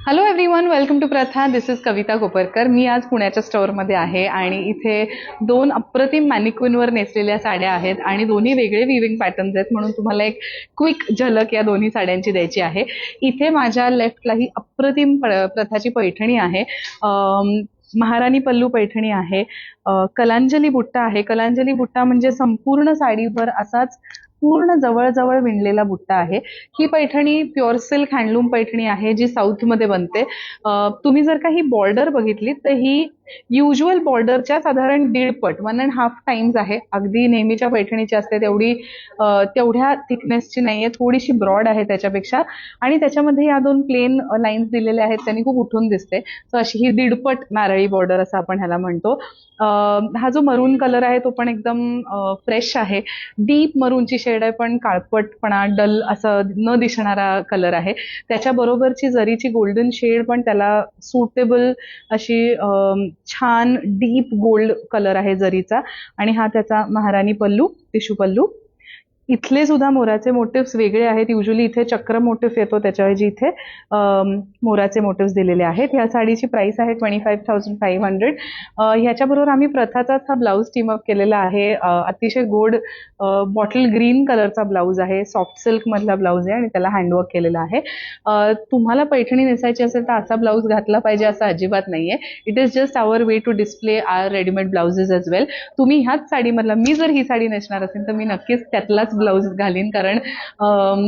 Hello everyone, welcome to प्रथा. दिस is कविता कोपरकर. मी आज पुण्याच्या स्टोअरमध्ये आहे आणि इथे दोन अप्रतिम मॅनिक्विनवर नेसलेल्या साड्या आहेत आणि दोन्ही वेगळे विविंग पॅटर्न्स आहेत, म्हणून तुम्हाला एक क्विक झलक या दोन्ही साड्यांची द्यायची आहे. इथे माझ्या लेफ्टला ही अप्रतिम प्रथाची पैठणी आहे. महाराणी पल्लू पैठणी आहे. कलांजली बुट्टा आहे. कलांजली बुट्टा म्हणजे संपूर्ण साडीभर असाच पूर्ण जवळ विणलेला बुट्टा आहे. ही Paithani pure silk handloom Paithani आहे, जी साऊथमध्ये बनते. तुम्ही जर का ही बॉर्डर बघितली तर ही युज्युअल बॉर्डरच्या साधारण 1.5 पट 1.5 टाइम्स आहे. अगदी नेहमीच्या पैठणीची असते तेवढ्या थिकनेसची नाहीये, थोडीशी ब्रॉड आहे त्याच्यापेक्षा. आणि त्याच्यामध्ये या दोन प्लेन लाईन्स दिलेल्या आहेत, त्यांनी खूप उठून दिसते. सो अशी ही 1.5 पट नारळी बॉर्डर असं आपण ह्याला म्हणतो. हा जो मरून कलर आहे तो पण एकदम फ्रेश आहे. डीप मरूनची शेड आहे, पण काळपटपणा डल असं न दिसणारा कलर आहे. त्याच्याबरोबरची जरीची गोल्डन शेड पण त्याला सुटेबल अशी छान डीप गोल्ड कलर आहे जरीचा. आणि हा त्याचा महाराणी पल्लू, टिशू पल्लू. इथले सुद्धा मोराचे मोटिव्स वेगळे आहेत. युजली इथे चक्र मोटिव्ह येतो, त्याच्याऐवजी इथे मोराचे मोटिव्स दिलेले आहेत. ह्या साडीची प्राइस आहे 25,500. ह्याच्याबरोबर आम्ही प्रथाचाच हा ब्लाऊज टीम अप केलेला आहे. अतिशय गोड बॉटल ग्रीन कलरचा ब्लाऊज आहे. सॉफ्ट सिल्क मधला ब्लाऊज आहे आणि त्याला हँडवर्क केलेला आहे. तुम्हाला पैठणी नेसायची असेल तर असा ब्लाऊज घातला पाहिजे असं अजिबात नाहीये. It is just our way to display our readymade blouses as well. तुम्ही ह्याच साडीमधला, मी जर ही साडी नेसणार असेल तर मी नक्कीच त्यातलाच ब्लाऊज घालीन, कारण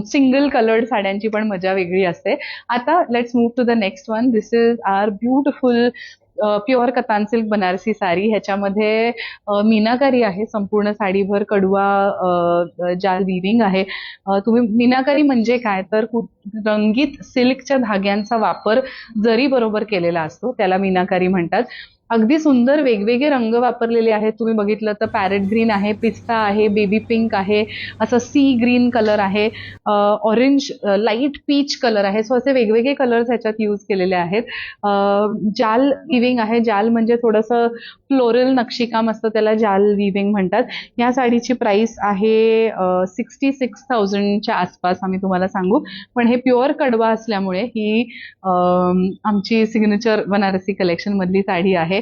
सिंगल कलर्ड साड्यांची पण मजा वेगळी असते. आता let's move to the next one. This is our beautiful pure katan silk Banarasi sari. ह्याच्यामध्ये मीनाकारी आहे. संपूर्ण साडीभर कडवा जाल विविंग आहे. तुम्ही मीनाकारी म्हणजे काय तर रंगीत सिल्कच्या धाग्यांचा वापर जरी बरोबर केलेला असतो, त्याला मीनाकारी म्हणतात. अगदी सुंदर वेगवेगळे रंग वापरलेले आहेत. तुम्ही बघितलं तर पॅरेट ग्रीन आहे, पिस्ता आहे, बेबी पिंक आहे, असं सी ग्रीन कलर आहे, ऑरेंज लाईट पीच कलर आहे. सो असे वेगवेगळे कलर्स ह्याच्यात यूज केलेले आहेत. जाल विविंग आहे. जाल म्हणजे थोडंसं फ्लोरल नक्षीकाम असतं, त्याला जाल विविंग म्हणतात. या साडीची प्राइस आहे 66,000च्या आसपास आम्ही तुम्हाला सांगू. पण हे प्युअर कडवा असल्यामुळे ही आमची सिग्नेचर बनारसी कलेक्शन मधली साडी आहे.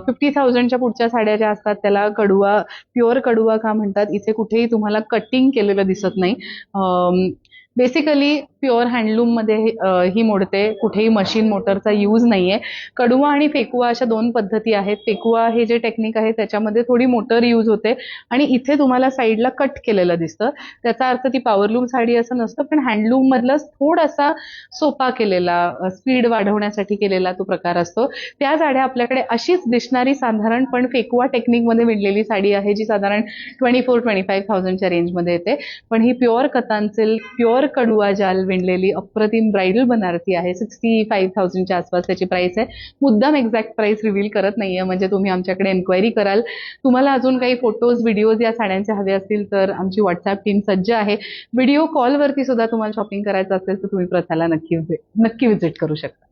50,000च्या पुढच्या साड्या ज्या असतात त्याला कडुआ, प्युअर कडुआ का म्हणतात. इथे कुठेही तुम्हाला कटिंग केलेलं दिसत नाही. बेसिकली प्युअर हँडलूम मध्ये ही मोडते. कुठेही मशीन मोटरचा यूज नाहीये. कडुआ आणि फेकुआ अशा दोन पद्धती आहेत. फेकुआ हे जे टेक्निक आहे त्याच्यामध्ये थोडी मोटर यूज होते आणि इथे तुम्हाला साईडला कट केलेलं दिसतं. त्याचा अर्थ ती पॉवरलूम साडी असं नसतं, पण हँडलूम मधला थोडासा सोपा केलेला, स्पीड वाढवण्यासाठी केलेला तो प्रकार असतो. त्या साड्या आपल्याकडे अशीच दिसणारी साधारण पण फेकुआ टेक्निक मध्ये विणलेली साडी आहे, जी साधारण 24,000-25,000च्या रेंजमध्ये येते. पण ही प्युअर कतान सिल्क, प्युअर कडुआ जाल विणलेली अप्रतिम ब्राइडल बनारसी आहे. 65,000च्या आसपास त्याची प्राइस आहे. मुद्दाम एक्झॅक्ट प्राइस रिव्हील करत नाहीये, म्हणजे तुम्ही आमच्याकडे एन्क्वायरी कराल. तुम्हाला अजून काही फोटोज व्हिडिओज या साड्यांचे हवे असतील तर आमची व्हॉट्सअप टीम सज्ज आहे. व्हिडिओ कॉलवरती सुद्धा तुम्हाला शॉपिंग करायचं असेल तर तुम्ही प्रथाला नक्की व्हिजिट करू शकता.